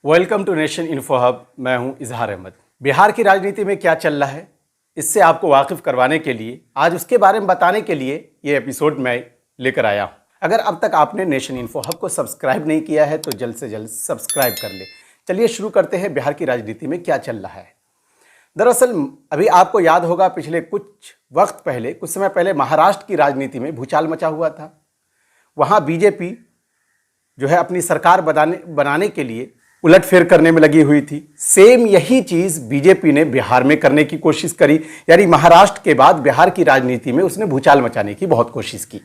Welcome to nation info hub. मैं हूं इजहार अहमद। बिहार की राजनीति में क्या चल रहा है, इससे आपको वाकिफ करवाने के लिए, आज उसके बारे में बताने के लिए ये एपिसोड मैं लेकर आया हूं। अगर अब तक आपने नेशन इन्फो हब को सब्सक्राइब नहीं किया है तो जल्द से जल्द सब्सक्राइब कर ले। चलिए शुरू करते हैं, बिहार की राजनीति में क्या चल रहा है। दरअसल अभी आपको याद होगा, पिछले कुछ समय पहले महाराष्ट्र की राजनीति में भूचाल मचा हुआ था। वहाँ बीजेपी जो है अपनी सरकार बनाने के लिए उलटफेर करने में लगी हुई थी। सेम यही चीज़ बीजेपी ने बिहार में करने की कोशिश करी, यानी महाराष्ट्र के बाद बिहार की राजनीति में उसने भूचाल मचाने की बहुत कोशिश की।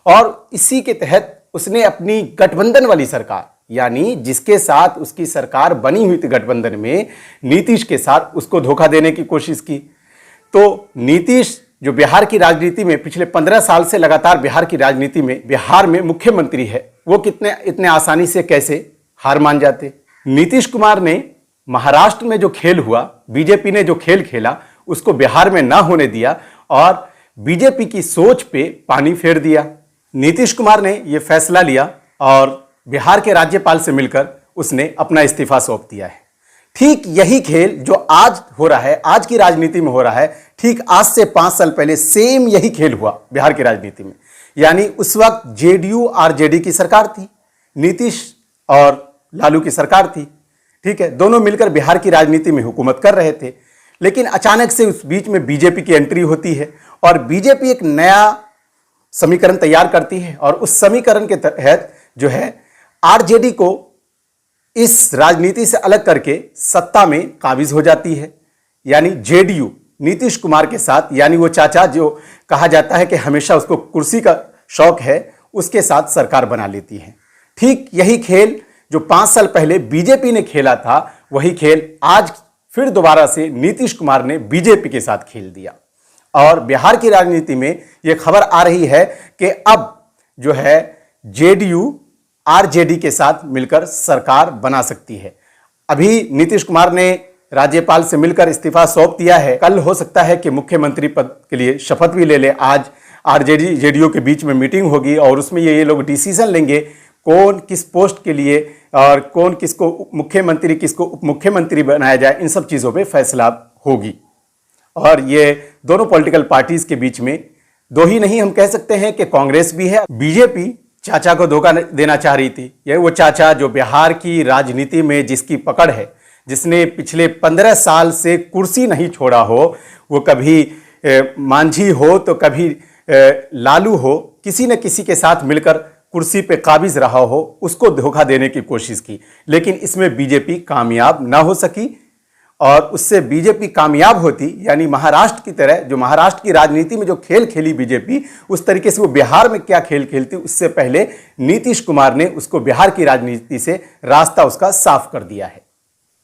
और इसी के तहत उसने अपनी गठबंधन वाली सरकार, यानी जिसके साथ उसकी सरकार बनी हुई थी गठबंधन में, नीतीश के साथ उसको धोखा देने की कोशिश की। तो नीतीश जो बिहार की राजनीति में पिछले 15 साल से लगातार बिहार की राजनीति में बिहार में मुख्यमंत्री है, वो इतने आसानी से कैसे हार मान जाते। नीतीश कुमार ने महाराष्ट्र में जो खेल हुआ, बीजेपी ने जो खेल खेला, उसको बिहार में ना होने दिया और बीजेपी की सोच पे पानी फेर दिया। नीतीश कुमार ने यह फैसला लिया और बिहार के राज्यपाल से मिलकर उसने अपना इस्तीफा सौंप दिया है। ठीक यही खेल जो आज हो रहा है, आज की राजनीति में हो रहा है, ठीक आज से 5 साल पहले सेम यही खेल हुआ बिहार की राजनीति में। यानी उस वक्त जेडीयू आरजेडी की सरकार थी, नीतीश और लालू की सरकार थी। ठीक है, दोनों मिलकर बिहार की राजनीति में हुकूमत कर रहे थे। लेकिन अचानक से उस बीच में बीजेपी की एंट्री होती है और बीजेपी एक नया समीकरण तैयार करती है और उस समीकरण के तहत जो है आरजेडी को इस राजनीति से अलग करके सत्ता में काबिज हो जाती है। यानी जेडीयू नीतीश कुमार के साथ, यानी वो चाचा जो कहा जाता है कि हमेशा उसको कुर्सी का शौक है, उसके साथ सरकार बना लेती है। ठीक यही खेल जो 5 साल पहले बीजेपी ने खेला था, वही खेल आज फिर दोबारा से नीतीश कुमार ने बीजेपी के साथ खेल दिया। और बिहार की राजनीति में यह खबर आ रही है कि अब जो है जेडीयू आरजेडी के साथ मिलकर सरकार बना सकती है। अभी नीतीश कुमार ने राज्यपाल से मिलकर इस्तीफा सौंप दिया है। कल हो सकता है कि मुख्यमंत्री पद के लिए शपथ भी ले ले। आज आरजेडी जेडीयू के बीच में मीटिंग होगी और उसमें ये लोग डिसीजन लेंगे कौन किस पोस्ट के लिए और कौन किसको मुख्यमंत्री किसको उप मुख्यमंत्री बनाया जाए। इन सब चीज़ों पे फैसला होगी। और ये दोनों पॉलिटिकल पार्टीज के बीच में दो ही नहीं, हम कह सकते हैं कि कांग्रेस भी है। बीजेपी चाचा को धोखा देना चाह रही थी। यह वो चाचा जो बिहार की राजनीति में जिसकी पकड़ है, जिसने पिछले 15 साल से कुर्सी नहीं छोड़ा हो, वो कभी मांझी हो तो कभी लालू हो, किसी न किसी के साथ मिलकर कुर्सी पे काबिज रहा हो, उसको धोखा देने की कोशिश की। लेकिन इसमें बीजेपी कामयाब ना हो सकी और उससे बीजेपी कामयाब होती, यानी महाराष्ट्र की तरह, जो महाराष्ट्र की राजनीति में जो खेल खेली बीजेपी, उस तरीके से वो बिहार में क्या खेल खेलती, उससे पहले नीतीश कुमार ने उसको बिहार की राजनीति से रास्ता उसका साफ कर दिया है।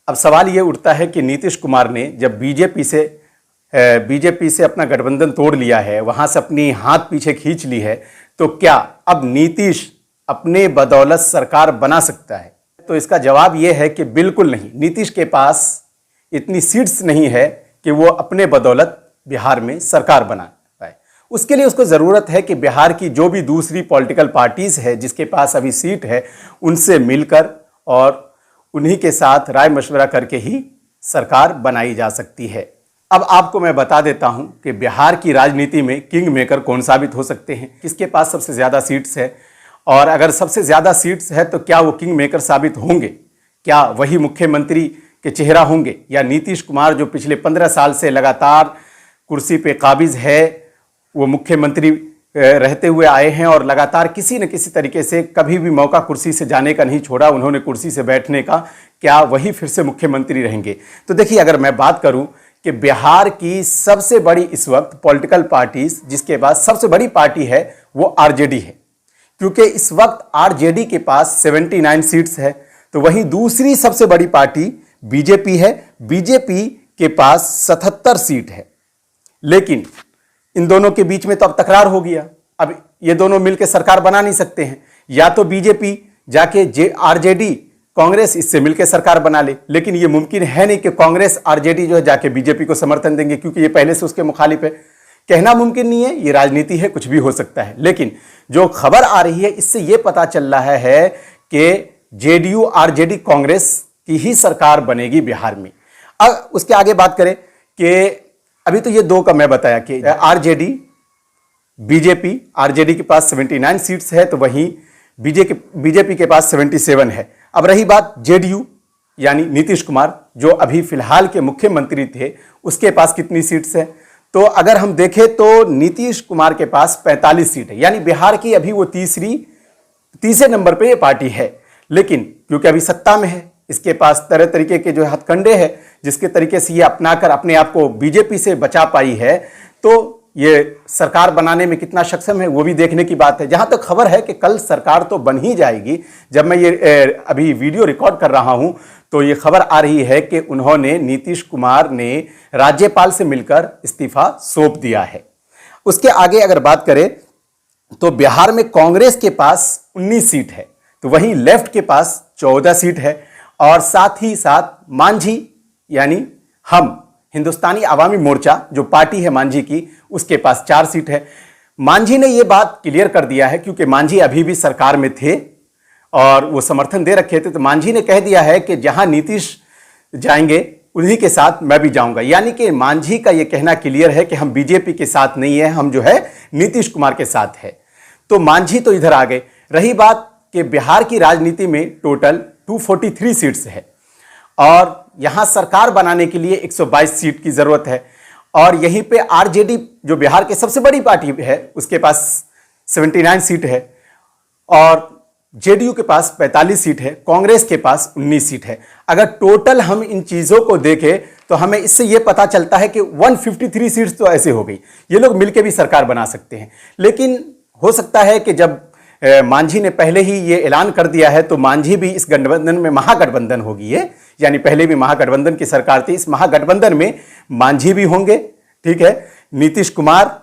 अब सवाल ये उठता है कि नीतीश कुमार ने जब बीजेपी से अपना गठबंधन तोड़ लिया है, वहां से अपनी हाथ पीछे खींच ली है, तो क्या अब नीतीश अपने बदौलत सरकार बना सकता है? तो इसका जवाब यह है कि बिल्कुल नहीं। नीतीश के पास इतनी सीट्स नहीं है कि वो अपने बदौलत बिहार में सरकार बना पाए। उसके लिए उसको ज़रूरत है कि बिहार की जो भी दूसरी पॉलिटिकल पार्टीज़ है जिसके पास अभी सीट है, उनसे मिलकर और उन्हीं के साथ राय मशवरा करके ही सरकार बनाई जा सकती है। अब आपको मैं बता देता हूं कि बिहार की राजनीति में किंग मेकर कौन साबित हो सकते हैं, किसके पास सबसे ज़्यादा सीट्स है, और अगर सबसे ज़्यादा सीट्स है तो क्या वो किंग मेकर साबित होंगे? क्या वही मुख्यमंत्री के चेहरा होंगे, या नीतीश कुमार जो पिछले 15 साल से लगातार कुर्सी पे काबिज है, वो मुख्यमंत्री रहते हुए आए हैं और लगातार किसी न किसी तरीके से कभी भी मौका कुर्सी से जाने का नहीं छोड़ा उन्होंने, कुर्सी से बैठने का, क्या वही फिर से मुख्यमंत्री रहेंगे? तो देखिए, अगर मैं बात करूं कि बिहार की सबसे बड़ी इस वक्त पॉलिटिकल पार्टीज, जिसके पास सबसे बड़ी पार्टी है वो आरजेडी है, क्योंकि इस वक्त आरजेडी के पास 79 सीट्स है। तो वहीं दूसरी सबसे बड़ी पार्टी बीजेपी है, बीजेपी के पास 77 सीट है। लेकिन इन दोनों के बीच में तो अब तकरार हो गया। अब ये दोनों मिलकर सरकार बना नहीं सकते हैं। या तो बीजेपी जाके आरजेडी कांग्रेस इससे मिलकर सरकार बना ले, लेकिन ये मुमकिन है नहीं कि कांग्रेस आरजेडी जो है जाके बीजेपी को समर्थन देंगे, क्योंकि ये पहले से उसके मुखालिफ है। कहना मुमकिन नहीं है, ये राजनीति है, कुछ भी हो सकता है। लेकिन जो खबर आ रही है इससे ये पता चल रहा है कि जेडीयू आरजेडी कांग्रेस की ही सरकार बनेगी बिहार में। अब उसके आगे बात करें कि अभी तो ये दो का मैं बताया कि आरजेडी बीजेपी, आरजेडी के पास 79 सीट्स है तो वहीं बीजेपी के पास 77 है। अब रही बात जेडीयू यानी नीतीश कुमार जो अभी फिलहाल के मुख्यमंत्री थे, उसके पास कितनी सीट्स है? तो अगर हम देखें तो नीतीश कुमार के पास 45 सीट है, यानी बिहार की अभी वो तीसरे नंबर पे ये पार्टी है। लेकिन क्योंकि अभी सत्ता में है, इसके पास तरह तरीके के जो हथकंडे हैं जिसके तरीके से ये अपनाकर अपने आप को बीजेपी से बचा पाई है, तो ये सरकार बनाने में कितना सक्षम है वो भी देखने की बात है। जहां तक खबर है कि कल सरकार तो बन ही जाएगी, जब मैं ये अभी वीडियो रिकॉर्ड कर रहा हूं तो ये खबर आ रही है कि उन्होंने नीतीश कुमार ने राज्यपाल से मिलकर इस्तीफा सौंप दिया है। उसके आगे अगर बात करें तो बिहार में कांग्रेस के पास 19 सीट है, तो वहीं लेफ्ट के पास 14 सीट है, और साथ ही साथ मांझी यानी हम हिंदुस्तानी आवामी मोर्चा जो पार्टी है मांझी की, उसके पास 4 सीट है। मांझी ने यह बात क्लियर कर दिया है क्योंकि मांझी अभी भी सरकार में थे और वो समर्थन दे रखे थे, तो मांझी ने कह दिया है कि जहां नीतीश जाएंगे उन्हीं के साथ मैं भी जाऊंगा। यानी कि मांझी का यह कहना क्लियर है कि हम बीजेपी के साथ नहीं है, हम जो है नीतीश कुमार के साथ है। तो मांझी तो इधर आ गए। रही बात कि बिहार की राजनीति में टोटल 243 सीट्स है और यहां सरकार बनाने के लिए 122 सीट की जरूरत है, और यहीं पे आरजेडी जो बिहार की सबसे बड़ी पार्टी है उसके पास 79 सीट है, और जेडीयू के पास 45 सीट है, कांग्रेस के पास 19 सीट है। अगर टोटल हम इन चीजों को देखें तो हमें इससे यह पता चलता है कि 153 सीट्स तो ऐसे हो गई, ये लोग मिलकर भी सरकार बना सकते हैं। लेकिन हो सकता है कि जब मांझी ने पहले ही ये ऐलान कर दिया है तो मांझी भी इस गठबंधन में, महागठबंधन होगी ये, यानी पहले भी महागठबंधन की सरकार थी, इस महागठबंधन में मांझी भी होंगे, ठीक है, नीतीश कुमार,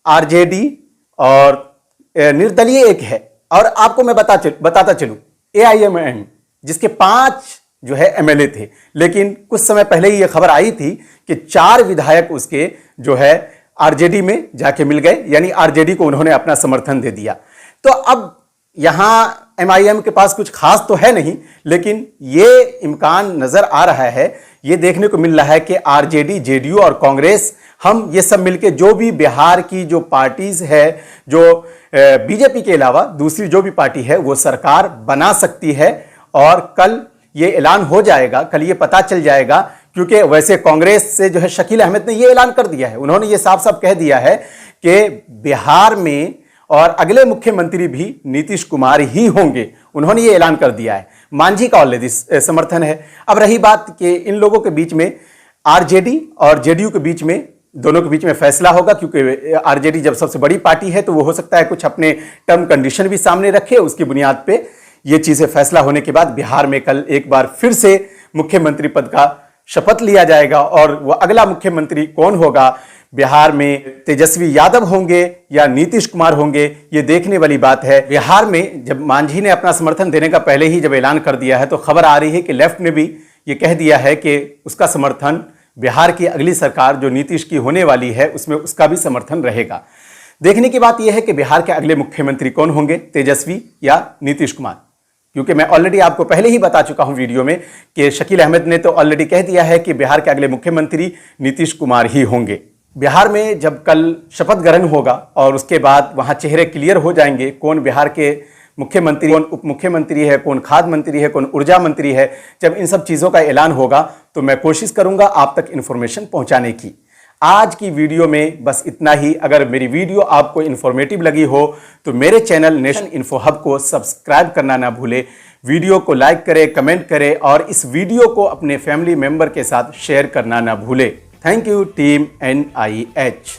आरजेडी और निर्दलीय एक है। और आपको मैं बताता चलूं एआईएमआईएम जिसके 5 जो है एमएलए थे, लेकिन कुछ समय पहले ही यह खबर आई थी कि 4 विधायक उसके जो है आरजेडी में जाके मिल गए, यानी आरजेडी को उन्होंने अपना समर्थन दे दिया। तो अब यहां एमआईएम के पास कुछ खास तो है नहीं, लेकिन ये इम्कान नजर आ रहा है, ये देखने को मिल रहा है कि आरजेडी, जेडीयू और कांग्रेस, हम ये सब मिलके जो भी बिहार की जो पार्टीज है, जो बीजेपी के अलावा दूसरी जो भी पार्टी है वो सरकार बना सकती है। और कल ये ऐलान हो जाएगा, कल ये पता चल जाएगा, क्योंकि वैसे कांग्रेस से जो है शकील अहमद ने ये ऐलान कर दिया है, उन्होंने ये साफ साफ कह दिया है कि बिहार में और अगले मुख्यमंत्री भी नीतीश कुमार ही होंगे, उन्होंने ये ऐलान कर दिया है। मांझी का ऑलरेडी समर्थन है। अब रही बात कि इन लोगों के बीच में, आरजेडी और जेडीयू के बीच में, दोनों के बीच में फैसला होगा, क्योंकि आरजेडी जब सबसे बड़ी पार्टी है तो वो हो सकता है कुछ अपने टर्म कंडीशन भी सामने रखे, उसकी बुनियाद पे ये चीजें फैसला होने के बाद बिहार में कल एक बार फिर से मुख्यमंत्री पद का शपथ लिया जाएगा। और वह अगला मुख्यमंत्री कौन होगा, बिहार में तेजस्वी यादव होंगे या नीतीश कुमार होंगे, ये देखने वाली बात है। बिहार में जब मांझी ने अपना समर्थन देने का पहले ही जब ऐलान कर दिया है तो खबर आ रही है कि लेफ्ट ने भी ये कह दिया है कि उसका समर्थन बिहार की अगली सरकार जो नीतीश की होने वाली है उसमें उसका भी समर्थन रहेगा। देखने की बात यह है कि बिहार के अगले मुख्यमंत्री कौन होंगे, तेजस्वी या नीतीश कुमार, क्योंकि मैं ऑलरेडी आपको पहले ही बता चुका हूं वीडियो में कि शकील अहमद ने तो ऑलरेडी कह दिया है कि बिहार के अगले मुख्यमंत्री नीतीश कुमार ही होंगे। बिहार में जब कल शपथ ग्रहण होगा और उसके बाद वहां चेहरे क्लियर हो जाएंगे, कौन बिहार के मुख्यमंत्री, कौन उप मुख्यमंत्री है, कौन खाद्य मंत्री है, कौन ऊर्जा मंत्री है, जब इन सब चीज़ों का ऐलान होगा तो मैं कोशिश करूंगा आप तक इन्फॉर्मेशन पहुंचाने की। आज की वीडियो में बस इतना ही। अगर मेरी वीडियो आपको इन्फॉर्मेटिव लगी हो तो मेरे चैनल नेशन इन्फो हब को सब्सक्राइब करना ना भूले, वीडियो को लाइक करें, कमेंट करें और इस वीडियो को अपने फैमिली मेंबर के साथ शेयर करना ना भूले। Thank you team NIH।